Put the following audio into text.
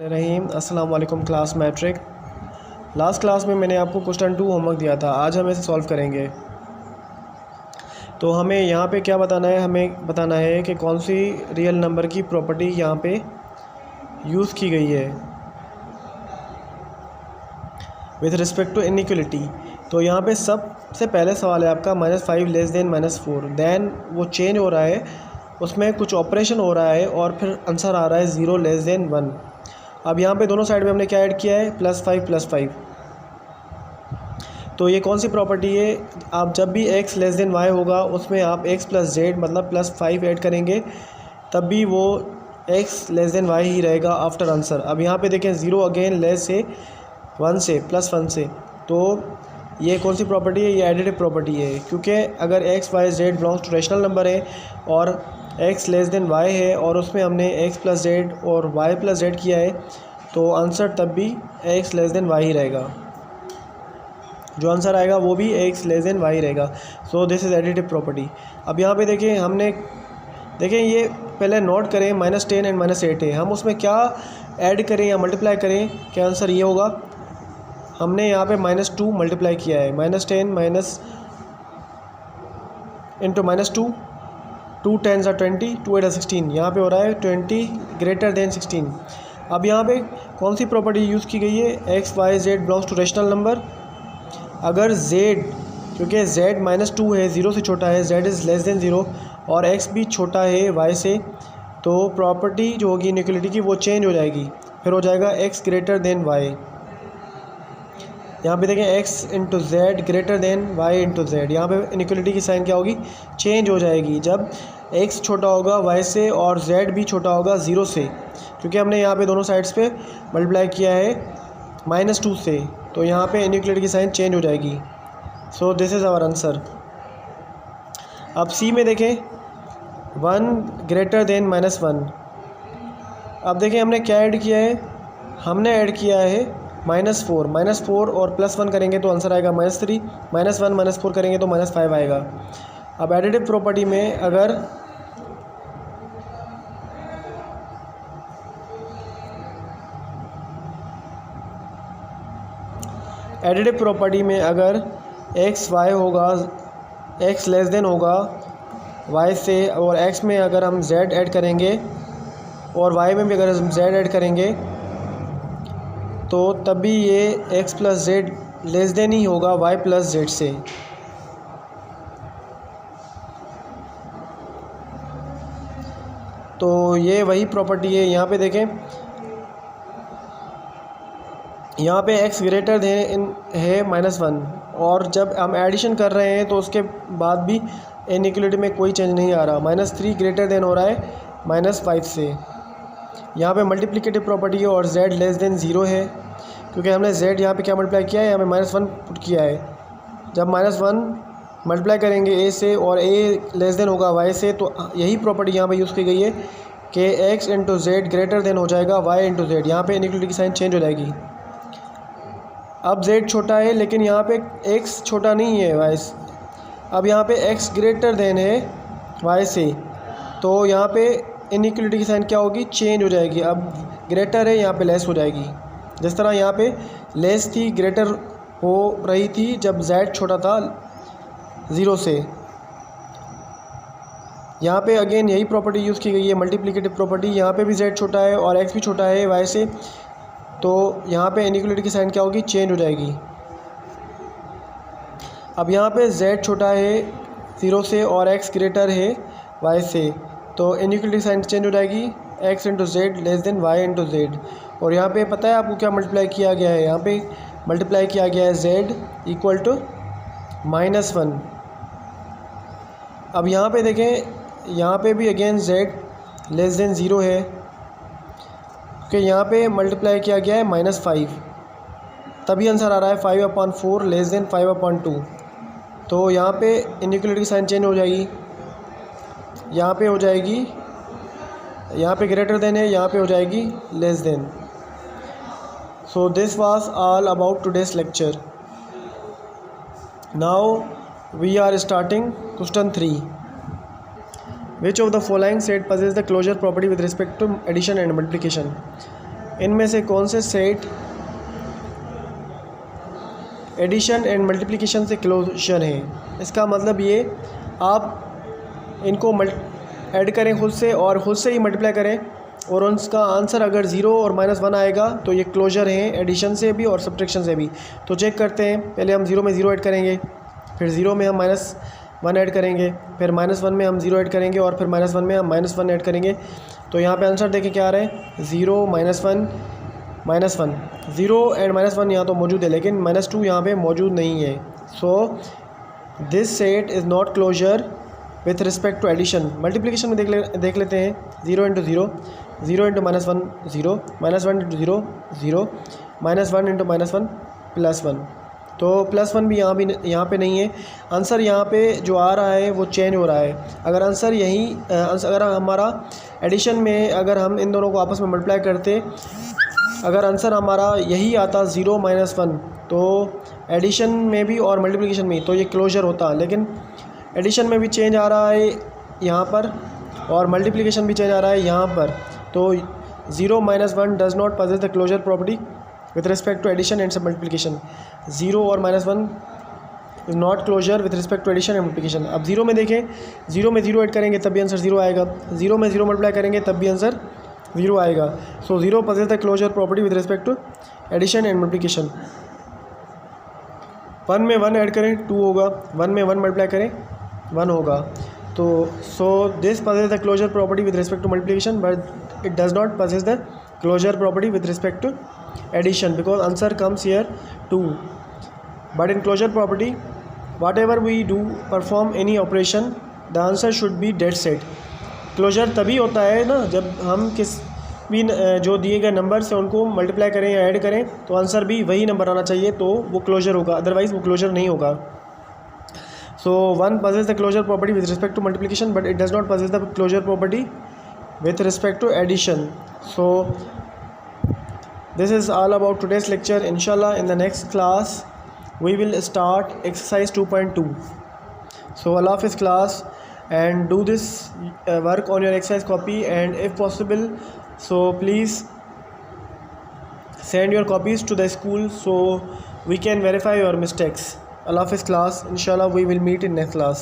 रहीम अस्सलाम वालेकुम class matric. Last class में मैंने आपको क्वेश्चन 2 होमवर्क दिया था, आज हम इसे सॉल्व करेंगे। तो हमें यहाँ पे क्या बताना है, हमें बताना है कि कौन सी रियल नंबर की प्रॉपर्टी यहाँ पे यूज़ की गई है विथ रिस्पेक्ट टू इनइक्वलिटी। तो यहाँ पे सबसे पहले सवाल है आपका -5 लेस देन -4, दैन वो चेंज हो रहा है, उसमें कुछ ऑपरेशन हो रहा है और फिर आंसर आ रहा है 0 लेस देन 1। अब यहाँ पे दोनों साइड में हमने क्या ऐड किया है, +5 तो ये कौन सी प्रॉपर्टी है, आप जब भी x लेस देन y होगा उसमें आप x + z मतलब +5 ऐड करेंगे तब भी वो x लेस देन y ही रहेगा आफ्टर आंसर। अब यहाँ पे देखें 0 अगेन लेस से 1 से +1 से, तो ये कौन सी प्रॉपर्टी है, ये एडिटिव प्रॉपर्टी है, क्योंकि अगर x y z belongs to rational number है और x लेस देन y है और उसमें हमने x + z और y + z किया है तो आंसर तब भी x लेस देन y ही रहेगा, जो आंसर आएगा वो भी x लेस देन y रहेगा। सो दिस इज़ एडिटिव प्रॉपर्टी। अब यहाँ पे देखें, हमने देखें ये पहले नोट करें -10 एंड -8 है, हम उसमें क्या ऐड करें या मल्टीप्लाई करें, क्या आंसर ये होगा। हमने यहाँ पे -2 मल्टीप्लाई किया है, -10 इंटू -2, 2 10s are 20, 2 8 are 16, यहाँ पे हो रहा है 20 > 16। अब यहाँ पे कौन सी प्रॉपर्टी यूज़ की गई है, x y z belongs to rational number. अगर z, क्योंकि z -2 है, 0 से छोटा है, z इज़ लेस देन 0 और x भी छोटा है y से, तो प्रॉपर्टी जो होगी इनइक्वलिटी की वो चेंज हो जाएगी, फिर हो जाएगा x > y। यहाँ पे देखें x × z > y × z, यहाँ पे इनइक्वलिटी की साइन क्या होगी, चेंज हो जाएगी जब x छोटा होगा y से और z भी छोटा होगा 0 से, क्योंकि हमने यहाँ पे दोनों साइड्स पे मल्टीप्लाई किया है -2 से, तो यहाँ पे इनइक्वलिटी की साइन चेंज हो जाएगी। So this is our answer. अब सी में देखें 1 > -1। अब देखें हमने क्या ऐड किया है, हमने ऐड किया है -4 और +1 करेंगे तो आंसर आएगा -3, -1 -4 करेंगे तो -5 आएगा। अब एडिटिव प्रॉपर्टी में अगर x y होगा, x लेस देन होगा y से और x में अगर हम z ऐड करेंगे और y में भी अगर हम z ऐड करेंगे तो तब भी ये x + z लेस देन ही होगा y + z से। तो ये वही प्रॉपर्टी है। यहाँ पे देखें, यहाँ पे x ग्रेटर देन है -1 और जब हम एडिशन कर रहे हैं तो उसके बाद भी इनइक्वलिटी में कोई चेंज नहीं आ रहा, -3 ग्रेटर देन हो रहा है -5 से। यहाँ पे मल्टीप्लिकेटिव प्रॉपर्टी है और z लेस देन 0 है, क्योंकि हमने z यहाँ पे क्या मल्टीप्लाई किया है, यहाँ पे -1 पुट किया है। जब -1 मल्टीप्लाई करेंगे a से और a लेस देन होगा y से, तो यही प्रॉपर्टी यहाँ पे यूज़ की गई है कि x × z ग्रेटर देन हो जाएगा y × z, यहाँ पे इनइक्वलिटी की साइन चेंज हो जाएगी। अब z छोटा है लेकिन यहाँ पे x छोटा नहीं है y से, अब यहाँ पे x ग्रेटर देन है y से, तो यहाँ पे इनइक्वलिटी की साइन क्या होगी, चेंज हो जाएगी। अब ग्रेटर है, यहाँ पे लेस हो जाएगी। जिस तरह यहाँ पे लेस थी, ग्रेटर हो रही थी जब z छोटा था 0 से। यहाँ पे अगेन यही प्रॉपर्टी यूज़ की गई है, मल्टीप्लिकेटिव प्रॉपर्टी। यहाँ पे भी z छोटा है और x भी छोटा है y से, तो यहाँ पे इनइक्वलिटी की साइन क्या होगी, चेंज हो जाएगी। अब यहाँ पे z छोटा है 0 से और x ग्रेटर है y से, तो इनइक्वलिटी साइन चेंज हो जाएगी, x × z less then y × z। और यहाँ पे पता है आपको क्या मल्टीप्लाई किया गया है, यहाँ पे मल्टीप्लाई किया गया है z = -1। अब यहाँ पे देखें, यहाँ पे भी अगेन z लेस देन 0 है, कि यहाँ पे मल्टीप्लाई किया गया है -5, तभी आंसर आ रहा है 5/4 लेस देन 5/2। तो यहाँ पे इनइक्वलिटी की साइन चेंज हो जाएगी, यहाँ पे हो जाएगी, यहाँ पे ग्रेटर देन है, यहाँ पे हो जाएगी less than. So this was all about today's lecture. Now we are starting question 3। Which of the following set possess the closure property with respect to addition and multiplication? इनमें से कौन से set addition and multiplication से closure हैं। इसका मतलब ये आप इनको ऐड करें खुद से और ख़ुद से ही मल्टीप्लाई करें और उनका आंसर अगर 0 और -1 आएगा तो ये क्लोजर हैं एडिशन से भी और सब्ट्रैक्शन से भी। तो चेक करते हैं, पहले हम 0 में 0 ऐड करेंगे, फिर 0 में हम -1 ऐड करेंगे, फिर -1 में हम 0 ऐड करेंगे और फिर -1 में हम -1 ऐड करेंगे। तो यहाँ पे आंसर देखें क्या आ रहा है, 0 -1 -1। 0 एंड -1 यहाँ तो मौजूद है लेकिन -2 यहाँ पे मौजूद नहीं है। So this set is not closure with respect to addition. Multiplication में देख लेते हैं, 0 × 0, 0 × -1 0, -1 × 0 0, -1 × -1 +1। तो +1 भी यहाँ पे नहीं है। आंसर यहाँ पे जो आ रहा है वो चेंज हो रहा है। अगर आंसर अगर हमारा एडिशन में अगर हम इन दोनों को आपस में मल्टीप्लाई करते, अगर आंसर हमारा यही आता 0 -1 तो एडिशन में भी और मल्टीप्लिकेशन में तो ये क्लोजर होता, लेकिन एडिशन में भी चेंज आ रहा है यहाँ पर और मल्टीप्लिकेशन भी चेंज आ रहा है यहाँ पर। तो 0 -1 does not possess the closure property with respect to addition and multiplication. 0 और -1 is not closure with respect to addition and multiplication. अब 0 में देखें, 0 में 0 ऐड करेंगे तब भी आंसर 0 आएगा, 0 में 0 मल्टीप्लाई करेंगे तब भी आंसर 0 आएगा। So 0 possess the closure property with respect to addition and multiplication. 1 में 1 ऐड करें 2 होगा, 1 में 1 मल्टीप्लाई करें 1 होगा। तो so this possesses the closure property with respect to multiplication but it does not possess the closure property with respect to addition because answer comes here 2। But in closure property whatever we do perform any operation the answer should be that set. Closure तभी होता है ना जब हम किस भी जो दिए गए नंबर से उनको मल्टीप्लाई करें या ऐड करें तो आंसर भी वही नंबर आना चाहिए, तो वो क्लोजर होगा, अदरवाइज़ वो क्लोजर नहीं होगा। So 1 possesses the closure property with respect to multiplication but it does not possess the closure property with respect to addition. So this is all about today's lecture. Inshallah in the next class we will start exercise 2.2. So Allah Hafiz class, and do this work on your exercise copy, and if possible so please send your copies to the school so we can verify your mistakes. Allah Hafiz class. Inshallah we will meet in next class.